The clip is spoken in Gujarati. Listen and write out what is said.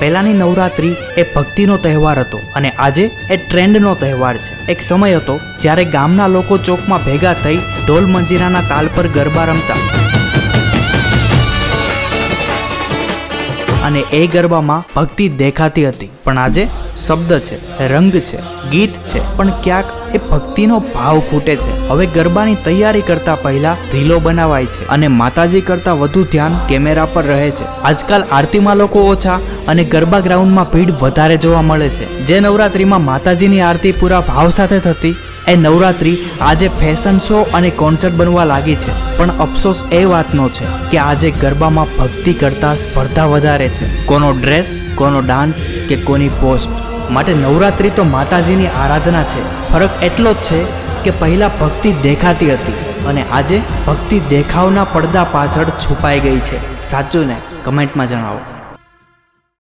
પહેલાની નવરાત્રી એ ભક્તિનો તહેવાર હતો અને આજે એ ટ્રેન્ડનો તહેવાર છે। એક સમય હતો જ્યારે ગામના લોકો ચોકમાં ભેગા થઈ ઢોલ મંજીરાના તાલ પર ગરબા રમતા અને એ ગરબામાં ભક્તિ દેખાતી હતી। પણ આજે શબ્દ છે, રંગ છે, ગીત છે, પણ ક્યાંક એ ભક્તિનો ભાવ ખૂટે છે। હવે ગરબાની તૈયારી કરતા પહેલા રીલો બનાવાય છે અને માતાજી કરતા વધુ ધ્યાન કેમેરા પર રહે છે। આજકાલ આરતીમાં લોકો ઓછા અને ગરબા ગ્રાઉન્ડમાં ભીડ વધારે જોવા મળે છે। જે નવરાત્રીમાં માતાજીની આરતી પૂરા ભાવ સાથે થતી એ નવરાત્રી આજે ફેશન શો અને કોન્સર્ટ બનવા લાગી છે। પણ અફસોસ એ વાતનો છે કે આજે ગરબામાં ભક્તિ કરતા સ્પર્ધા વધારે છે, કોનો ડ્રેસ, કોનો ડાન્સ કે કોની પોસ્ટ। માટે નવરાત્રી તો માતાજીની આરાધના છે। ફરક એટલો જ છે કે પહેલા ભક્તિ દેખાતી હતી અને આજે ભક્તિ દેખાવના પડદા પાછળ છુપાઈ ગઈ છે। સાચું ને? કમેન્ટમાં જણાવો।